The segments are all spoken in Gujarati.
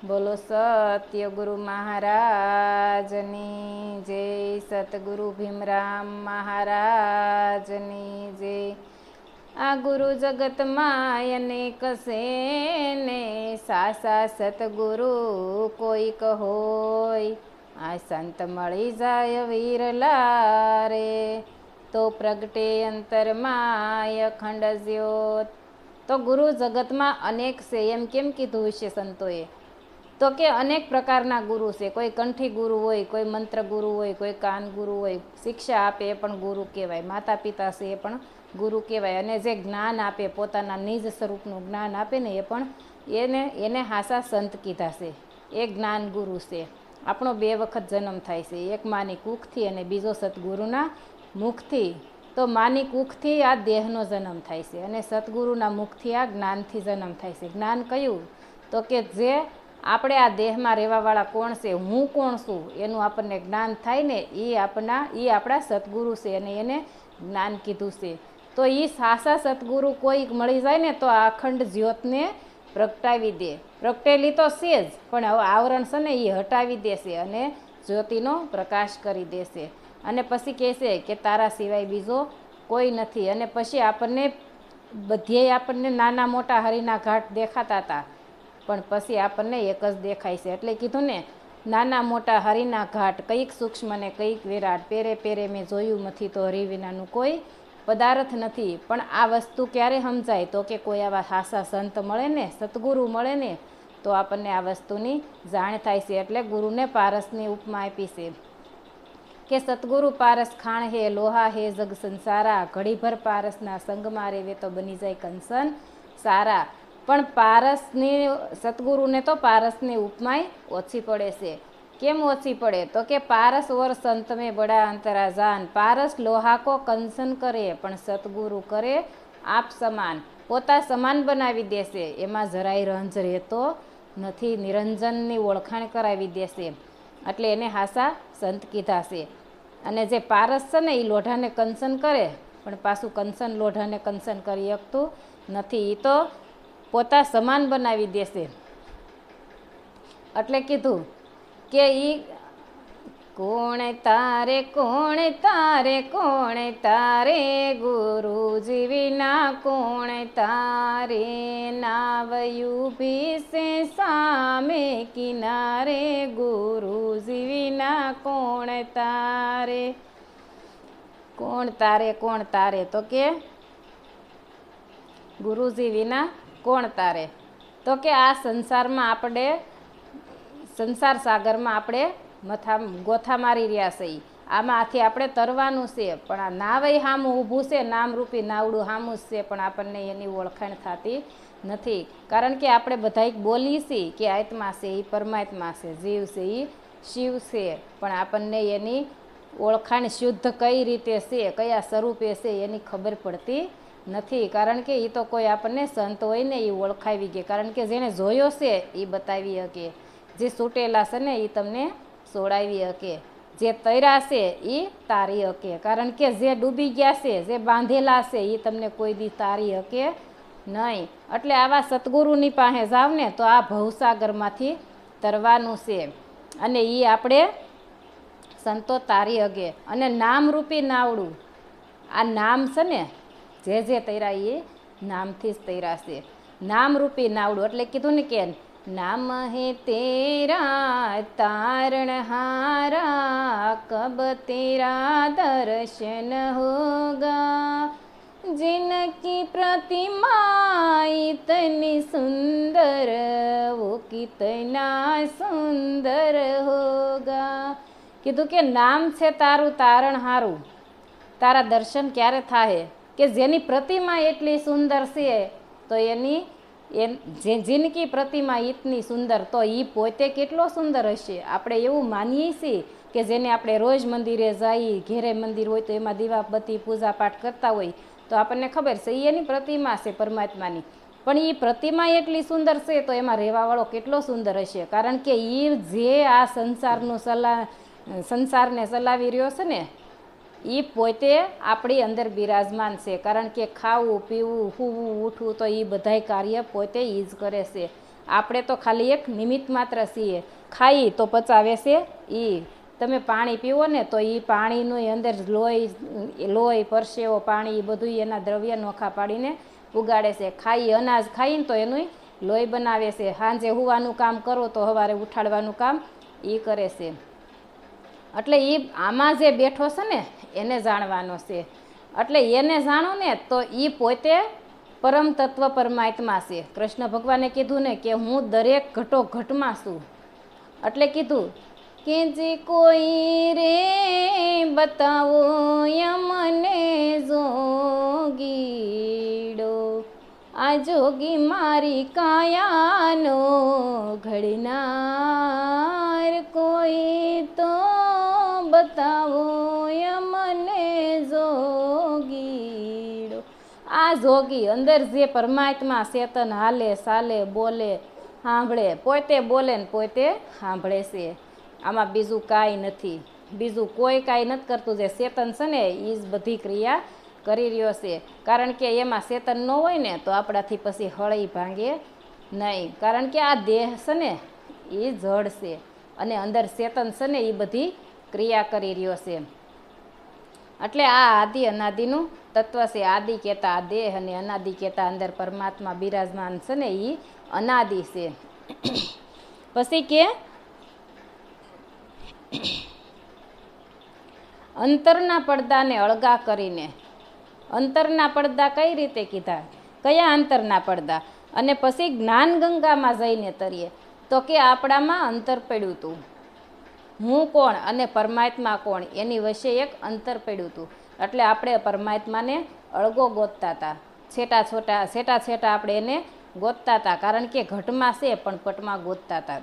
બોલો સત્ય ગુરુ મહારાજની જય, સતગુરુ ભીમરામ મહારાજની જય। આ ગુરુ જગતમાં અનેક છે ને, સાસા સતગુરુ કોઈક હોય। આ સંત મળી જાય વીરલા રે, તો પ્રગટે અંતરમાં અખંડ જ્યોત। તો ગુરુ જગતમાં અનેક છે એમ કેમ કીધું છે સંતોએ? તો કે અનેક પ્રકારના ગુરુ છે। કોઈ કંઠી ગુરુ હોય, કોઈ મંત્ર ગુરુ હોય, કોઈ કાન ગુરુ હોય। શિક્ષા આપે એ પણ ગુરુ કહેવાય, માતા પિતા છે એ પણ ગુરુ કહેવાય। અને જે જ્ઞાન આપે, પોતાના નિજ સ્વરૂપનું જ્ઞાન આપે ને, એ પણ એને હાસા સંત કીધા છે, એ જ્ઞાન ગુરુ છે। આપણો 2 વખત જન્મ થાય છે, એક માની કુખથી અને બીજો સતગુરુના મુખથી। તો માની કુખથી આ દેહનો જન્મ થાય છે, અને સતગુરુના મુખથી આ જ્ઞાનથી જન્મ થાય છે। જ્ઞાન કયું? તો કે જે આપણે આ દેહમાં રહેવાવાળા કોણ છે, હું કોણ છું, એનું આપણને જ્ઞાન થાય ને, એ આપણા સતગુરુ છે, અને એને જ્ઞાન કીધું છે। તો એ સાસા સતગુરુ કોઈક મળી જાય ને, તો આ અખંડ જ્યોતને પ્રગટાવી દે। પ્રગટેલી તો છે જ, પણ હવે આવરણ છે ને એ હટાવી દેશે અને જ્યોતિનો પ્રકાશ કરી દેશે। અને પછી કહેશે કે તારા સિવાય બીજો કોઈ નથી। અને પછી આપણને નાના મોટા હરિના ઘાટ દેખાતા હતા, પણ પછી આપણને એક જ દેખાય છે। એટલે કીધું ને, નાના મોટા હરિના ઘાટ, કંઈક સૂક્ષ્મ ને કંઈક વિરાટ, પેરે પેરે મેં જોયું નથી, તો હરિ વિનાનું કોઈ પદાર્થ નથી। પણ આ વસ્તુ ક્યારે સમજાય? તો કે કોઈ આવા હાસા સંત મળે ને, સતગુરુ મળે ને, તો આપણને આ વસ્તુની જાણ થાય છે। એટલે ગુરુને પારસની ઉપમા આપી છે કે સતગુરુ પારસ ખાણ હે, લોહા હે જગ સંસારા। ઘડીભર પારસના સંગમાં રેવે તો બની જાય કંસન સારા। પણ સતગુરુને તો પારસની ઉપમાય ઓછી પડે છે। કેમ ઓછી પડે? તો કે પારસ ઓર સંત મેં બડા અંતરા જાન। પારસ લોહા કો કંસન કરે, પણ સતગુરુ કરે આપ સમાન। પોતા સમાન બનાવી દેશે, એમાં જરાય રંજ રહેતો નથી, નિરંજનની ઓળખાણ કરાવી દેશે। એટલે એને હાસા સંત કીધા છે। અને જે પારસ છે ને, એ લોઢાને કંસન કરે, પણ પાછું કંસન લોઢાને કંસન કરી શકતું નથી, એ તો પોતા સમાન બનાવી દેશે। એટલે કીધું કે કોણ તારે કોણ તારે કોણ તારે, ગુરુજી વિના કોણ તારે। નાવયું ભીસે સામે કિનારે, ગુરુજી વિના કોણ તારે। કોણ તારે કોણ તારે, તો કે ગુરુજી વિના કોણ તારે? તો કે આ સંસાર સાગરમાં આપણે ગોથા મારી રહ્યા છે, આમાંથી આપણે તરવાનું છે। પણ આ નાવય સામું ઊભું છે, નામરૂપી નાવડું સામું જ છે, પણ આપણને એની ઓળખાણ થતી નથી। કારણ કે આપણે બધા બોલીએ છીએ કે આત્મા છે એ પરમાત્મા છે, જીવ છે એ શિવ છે, પણ આપણને એની ઓળખાણ શુદ્ધ કઈ રીતે છે, કયા સ્વરૂપે છે, એની ખબર પડતી નથી। કારણ કે એ તો કોઈ આપણને સંત હોય ને એ ઓળખાવી ગયે, કારણ કે જેને જોયો છે એ બતાવી શકે, જે છૂટેલા છે ને એ તમને સોડાવી શકે, જે તૈરા છે એ તારી શકે। કારણ કે જે ડૂબી ગયા છે, જે બાંધેલા છે, એ તમને કોઈ દી તારી શકે નહીં। એટલે આવા સતગુરુની પાસે જાવ ને, તો આ ભવસાગરમાંથી તરવાનું છે, અને એ આપણે સંતો તારી હગે। અને નામરૂપી નાવડું, આ નામ છે ને, જે તૈરા એ નામથી જ તૈરા છે। નામરૂપી નાવડું એટલે કીધું ને કે નામ હે તેરા તારણહારા, કબ તેરા દર્શન હોગા। जिनकी प्रतिमा इतनी सुंदर, वो कितना सुंदर होगा। કીધું કે નામ છે તારું તારણહારું, તારા દર્શન ક્યારે થાય? કે જેની પ્રતિમા એટલી સુંદર છે, તો જિનકી પ્રતિમા ઇતની સુંદર, તો એ પોતે કેટલો સુંદર હશે। આપણે એવું માનીએ છીએ કે જેને આપણે રોજ મંદિરે જઈએ, ઘેરે મંદિર હોય તો એમાં દીવાબત્તી પૂજા પાઠ કરતા હોય, તો આપણને ખબર છે એની પ્રતિમા છે પરમાત્માની, પણ એ પ્રતિમા એટલી સુંદર છે, તો એમાં રહેવાવાળો કેટલો સુંદર હશે। કારણ કે એ જે આ સંસારને ચલાવી રહ્યો છે ને, એ પોતે આપણી અંદર બિરાજમાન છે। કારણ કે ખાવું પીવું સૂવું ઉઠવું તો એ બધાય કાર્ય પોતે એ જ કરે છે। આપણે તો ખાલી એક નિમિત્ત માત્ર છીએ. ખાઈ તો પચાવે છે એ. તમે પાણી પીવો ને તો એ પાણીનું અંદર લોહી પરસેવો પાણી એ બધું એના દ્રવ્ય નોખા પાડીને ઉગાડે છે. ખાઈ અનાજ ખાઈને તો એનું લોહી બનાવે છે. સાંજે હુવાનું કામ કરો તો સવારે ઉઠાડવાનું કામ એ કરે છે. એટલે એ આમાં જે બેઠો છે ને એને જાણવાનો છે. એટલે એને જાણો ને તો એ પોતે પરમ તત્વ પરમાત્મા છે. કૃષ્ણ ભગવાને કીધું ને કે હું દરેક ઘટોઘટમાં છું. એટલે કીધું કે જે કોઈ રે બતાવો મને જોગીડો, આ જોગી મારી કાયાનો ઘડનાર, કોઈ તો બતાવો મને જોગીડો. આ જોગી અંદર જે પરમાત્મા ચેતન હાલે ચાલે બોલે સાંભળે, પોતે બોલે ને પોતે સાંભળે છે. આમાં બીજું કાંઈ નથી. બીજું કોઈ કાંઈ નથી કરતું. જે ચેતન છે ને એ જ બધી ક્રિયા કરી રહ્યો છે. કારણ કે એમાં ચેતન ન હોય ને તો આપણાથી પછી હળી ભાંગે નહીં. કારણ કે આ દેહ છે ને એ જડ છે અને અંદર ચેતન છે ને એ બધી ક્રિયા કરી રહ્યો છે. એટલે આ આદિ અનાદિનું તત્વ છે. આદિ કહેતા આ દેહ અને અનાદિ કહેતા અંદર પરમાત્મા બિરાજમાન છે ને એ અનાદિ છે. પછી કે અંતરના પડદાને અળગા કરીને. અંતરના પડદા કઈ રીતે કીધા? કયા અંતરના પડદા? અને પછી જ્ઞાન ગંગામાં જઈને તરીએ તો કે આપણામાં અંતર પડ્યું હતું. હું કોણ અને પરમાત્મા કોણ એની વચ્ચે એક અંતર પડ્યું હતું. એટલે આપણે પરમાત્માને અળગો ગોતતા હતા. છેટા છેટા આપણે એને ગોતતા હતા. કારણ કે ઘટમાં છે પણ પટમાં ગોતતા હતા.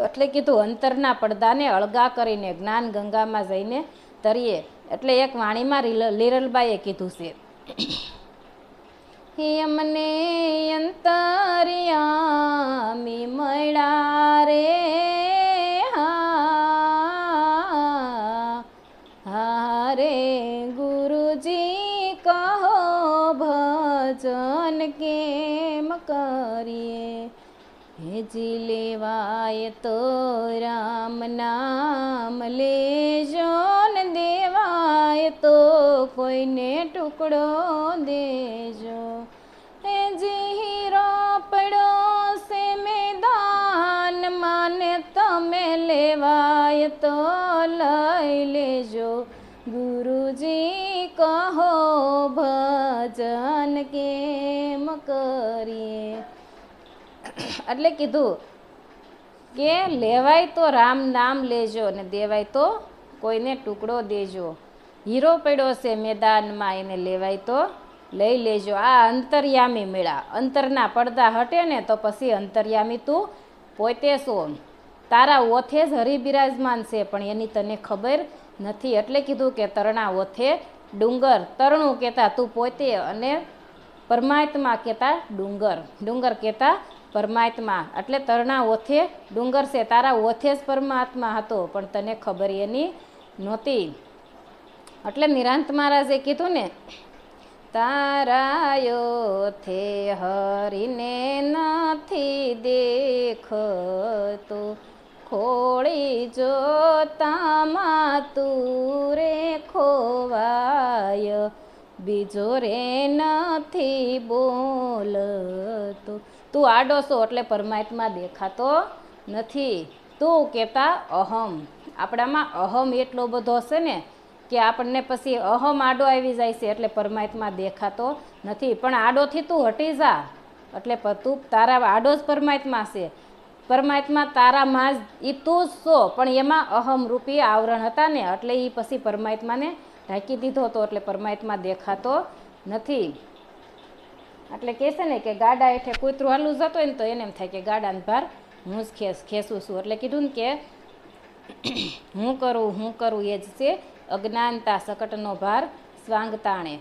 એટલે કીધું અંતરના પડદાને અળગા કરીને જ્ઞાન ગંગામાં જઈને તરીએ. એટલે એક વાણીમાં લીરલબાઈએ કીધું છે હે અમને અંતર્યામી મળ્યા રે, હારે ગુરુજી કહો ભજન કેમ કરીએ, હેજી લેવાય તો રામ નામ લેજો ને દેવાય તો કોઈને ટુકડો દેજો. હેજી હીરો પડ્યો છે મેદાન માને તમે લેવાય તો લઈ લેજો, ગુરુજી કહો ભજન કેમ કરીએ. એટલે કીધું કે લેવાય તો રામ નામ લેજો ને દેવાય તો કોઈને ટુકડો દેજો. હીરો પડ્યો છે મેદાનમાં એને લેવાય તો લઈ લેજો. આ અંતર્યામી મેળા. અંતરના પડદા હટે ને તો પછી અંતર્યામી તું પોતે છો. તારા ઓથે જ હરિ બિરાજમાન છે પણ એની તને ખબર નથી. એટલે કીધું કે તરણા ઓથે ડુંગર. તરણું કહેતા તું પોતે અને પરમાત્મા કહેતા ડુંગર. ડુંગર કહેતા પરમાત્મા. એટલે તરણા ઓથે ડુંગર છે. તારા ઓથે જ પરમાત્મા હતો પણ તને ખબર એની નહોતી. એટલે નિરાંત મહારાજે કીધું ને તારા ઓથે હરીને નથી દેખતો, ખોળી જોતામાં તું રે ખોવાય, બીજો રે નથી બોલતો. તું આડો છો એટલે પરમાત્મા દેખાતો નથી. તું કહેતા અહમ. આપણામાં અહમ એટલો બધો હશે ને કે આપણને પછી અહમ આડો આવી જાય છે એટલે પરમાત્મા દેખાતો નથી. પણ આડોથી તું હટી જા એટલે તું તારા આડો જ પરમાત્મા છે. પરમાત્મા તારામાં જ એ તું જ છો પણ એમાં અહમ રૂપી આવરણ હતા ને એટલે એ પછી પરમાત્માને ઢાંકી દીધો હતો એટલે પરમાત્મા દેખાતો નથી. એટલે કહે છે ને કે ગાડા હેઠે કૂતરું હાલું જતો હોય ને તો એને એમ થાય કે ગાડાને ભાર હું જ ખેંચું છું. એટલે કીધું ને કે હું કરું એ જ છે અજ્ઞાનતા સકટનો ભાર સ્વાંગ તાણે.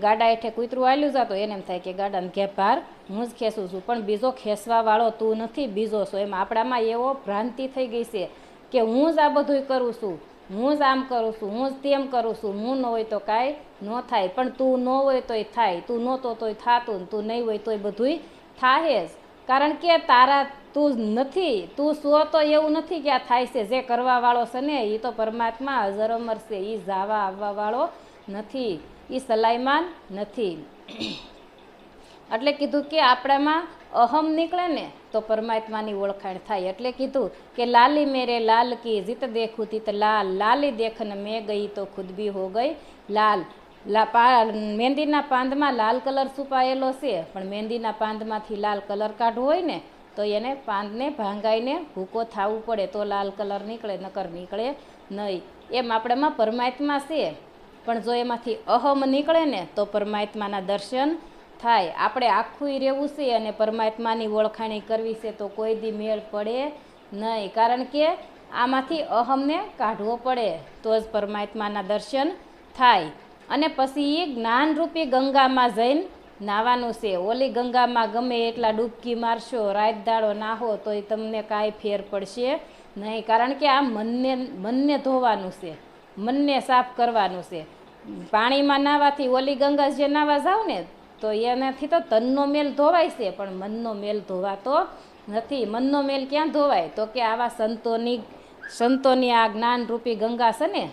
ગાડા હેઠે કૂતરું હાલ્યું જતો એને એમ થાય કે ગાડાને ઘે ભાર હું જ ખેંચું છું પણ બીજો ખેંચવા વાળો તું નથી, બીજો છો. એમ આપણામાં એવો ભ્રાંતિ થઈ ગઈ છે કે હું જ આ બધું કરું છું, હું જ આમ કરું છું, હું જ તેમ કરું છું. હું ન હોય તો કાંઈ ન થાય પણ તું ન હોય તોય થાય, તું નહોતો તોય થાતું, તું નહીં હોય તોય બધુંય થાય જ. કારણ કે તારા તું નથી, તું સો તો એવું નથી કે આ થાય છે. જે કરવાવાળો છે ને એ તો પરમાત્મા અજર અમર છે, એ જાવા આવવાવાળો નથી, એ સલાઈમાન નથી. એટલે કીધું કે આપણામાં અહમ નીકળે ને તો પરમાત્માની ઓળખાણ થાય. એટલે કીધું કે લાલી મેરે લાલ કી જીત દેખું તીત લાલ, લાલી દેખન મેં ગઈ તો ખુદ બી હો ગઈ લાલ. મહેંદીના પાંદમાં લાલ કલર છુપાયેલો છે, પણ મહેંદીના પાંદમાંથી લાલ કલર કાઢવો હોય ને તો એને પાંદને ભાંગાઈને ભૂકો થવું પડે તો લાલ કલર નીકળે, નકર નીકળે નહીં. એમ આપણામાં પરમાત્મા છે, પણ જો એમાંથી અહમ નીકળે ને તો પરમાત્માના દર્શન થાય. આપણે આખું રહેવું છે અને પરમાત્માની ઓળખાણી કરવી છે તો કોઈ દી મેળ પડે નહીં, કારણ કે આમાંથી અહમને કાઢવો પડે તો જ પરમાત્માના દર્શન થાય. અને પછી એ જ્ઞાનરૂપી ગંગામાં જઈને નાવાનું છે. ઓલી ગંગામાં ગમે એટલા ડૂબકી મારશો, રાત દાડો નાહો તો એ તમને કાંઈ ફેર પડશે નહીં, કારણ કે આ મનને ધોવાનું છે, મનને સાફ કરવાનું છે. પાણીમાં નાહવાથી ઓલી ગંગા જે નાહવા જાવ ને તો એનાથી તો તનનો મેલ ધોવાય છે, પણ મનનો મેલ ધોવાતો નથી. મનનો મેલ ક્યાં ધોવાય? તો કે આવા સંતોની આ જ્ઞાનરૂપી ગંગા છે ને,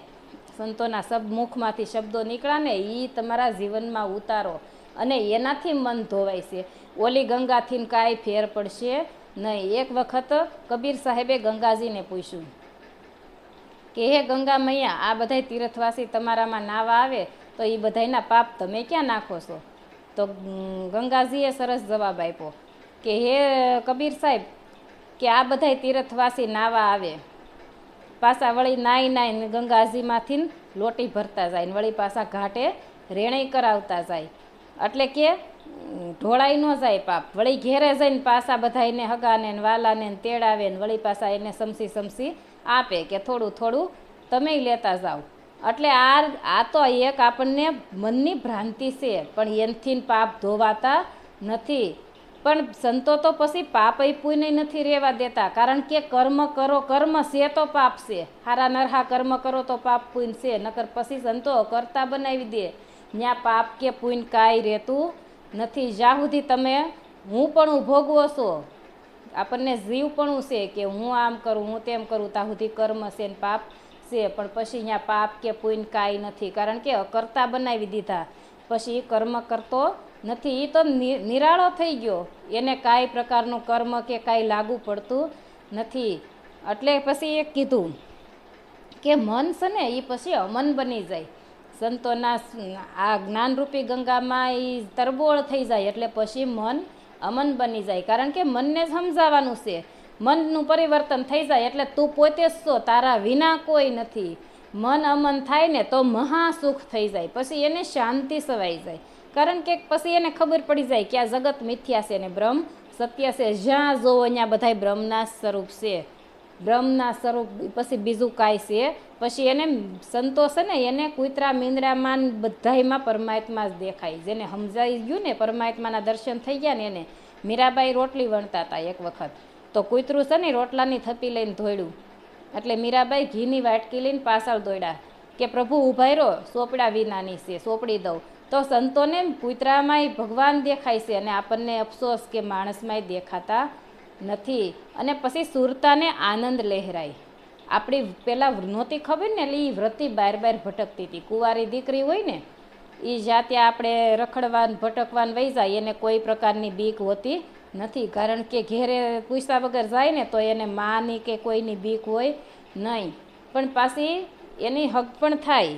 સંતોના મુખમાંથી શબ્દો નીકળ્યા ને એ તમારા જીવનમાં ઉતારો અને એનાથી મન ધોવાય છે. ઓલી ગંગાથી કાંઈ ફેર પડશે નહીં. એક વખત કબીર સાહેબે ગંગાજીને પૂછ્યું કે હે ગંગા મૈયા, આ બધા તીર્થવાસી તમારામાં નાવા આવે તો એ બધાના પાપ તમે ક્યાં નાખો છો? તો ગંગાજીએ સરસ જવાબ આપ્યો કે હે કબીર સાહેબ, કે આ બધા તીર્થવાસી નાવા આવે, પાછા વળી નાઈને ગંગાજીમાંથી લોટી ભરતા જાય ને વળી પાછા ઘાટે રેણી કરાવતા જાય, એટલે કે ઢોળાઈ ન જાય પાપ. વળી ઘેરે જઈને પાછા બધાને હગાને વાલાને તેડાવે ને વળી પાછા એને સમસી આપે કે થોડું થોડું તમે લેતા જાઓ. એટલે આ તો એક આપણને મનની ભ્રાંતિ છે, પણ એનથી પાપ ધોવાતા નથી. પણ સંતો તો પછી પાપ પુણ્ય નથી રહેવા દેતા, કારણ કે કર્મ કરો, કર્મ છે તો પાપ છે. હારા નરહા કર્મ કરો તો પાપ પુણ્ય છે, નકર પછી સંતો કરતા બનાવી દે. ત્યાં પાપ કે પુણ્ય કાંઈ રહેતું નથી. જ્યાં સુધી તમે હું પણ ભોગવો છો, આપણને જીવ પણ છે કે હું આમ કરું હું તેમ કરું, ત્યાં સુધી કર્મ છે ને પાપ છે. પણ પછી અહીંયા પાપ કે પુણ્ય કાંઈ નથી, કારણ કે અકર્તા બનાવી દીધા. પછી કર્મ કરતો નથી, એ તો નિરાળો થઈ ગયો, એને કાંઈ પ્રકારનું કર્મ કે કાંઈ લાગુ પડતું નથી. એટલે પછી એ કીધું કે મન છે ને એ પછી અમન બની જાય. સંતોના આ જ્ઞાનરૂપી ગંગામાં એ તરબોળ થઈ જાય એટલે પછી મન અમન બની જાય, કારણ કે મનને સમજાવવાનું છે. મનનું પરિવર્તન થઈ જાય એટલે તું પોતે જ છો, તારા વિના કોઈ નથી. મન અમન થાય ને તો મહાસુખ થઈ જાય, પછી એને શાંતિ સવાઈ જાય, કારણ કે પછી એને ખબર પડી જાય કે આ જગત મિથ્યા છે ને બ્રહ્મ સત્ય છે. જ્યાં જોવો અહીંયા બધાય બ્રહ્મના સ્વરૂપ છે, બ્રહ્મના સ્વરૂપ પછી બીજું કાંઈ છે. પછી એને સંતોષ ને એને કૂતરા મીંદડામાં બધાયમાં પરમાત્મા જ દેખાય. જેને સમજાઈ ગયું ને પરમાત્માના દર્શન થઈ ગયા ને એને. મીરાબાઈ રોટલી વણતા હતા એક વખત, તો કૂતરું છે ને રોટલાની થપ્પી લઈને ધોયડું, એટલે મીરાબાઈ ઘીની વાટકી લઈને પાછળ દોડ્યા કે પ્રભુ ઉભાઈ રહો, સોપડા વિનાની છે, સોપડી દઉં. તો સંતોને કૂતરામાંય ભગવાન દેખાય છે અને આપણને અફસોસ કે માણસમાંય દેખાતા નથી. અને પછી સુરતાને આનંદ લહેરાય. આપણી પહેલાં નહોતી ખબર ને, એટલે એ વ્રતી બાર ભટકતી હતી. કુંવારી દીકરી હોય ને એ જ્યાં ત્યાં આપણે રખડવાન ભટકવાન વહી જાય, એને કોઈ પ્રકારની બીક હોતી નથી, કારણ કે ઘેરે પૂછ્યા વગર જાય ને તો એને માની કે કોઈની બીક હોય નહીં. પણ પાછી એની હક પણ થાય.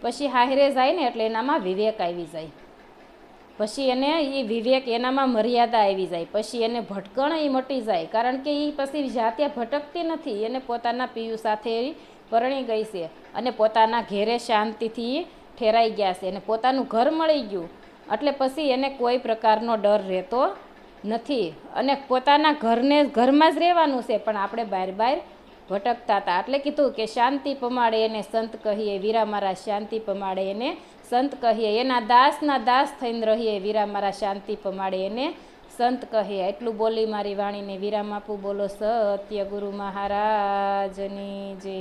પછી હાહરે જાય ને એટલે એનામાં વિવેક આવી જાય, પછી એને એ વિવેક એનામાં મર્યાદા આવી જાય, પછી એને ભટકણ એ મટી જાય, કારણ કે એ પછી જ્યાં ત્યાં ભટકતી નથી. એને પોતાના પિયુ સાથે પરણી ગઈ છે અને પોતાના ઘેરે શાંતિથી ઠેરાઈ ગયા છે અને પોતાનું ઘર મળી ગયું, એટલે પછી એને કોઈ પ્રકારનો ડર રહેતો નથી. અને પોતાના ઘરમાં જ રહેવાનું છે, પણ આપણે બહાર ભટકતા હતા. એટલે કીધું કે શાંતિ પમાડે એને સંત કહીએ, વીરા મારા શાંતિ પમાડે એને સંત કહીએ. એના દાસના દાસ થઈને રહીએ, વીરા મારા શાંતિ પમાડે એને સંત કહીએ. એટલું બોલી મારી વાણીને વિરામ આપું. બોલો સત્ય ગુરુ મહારાજની જય.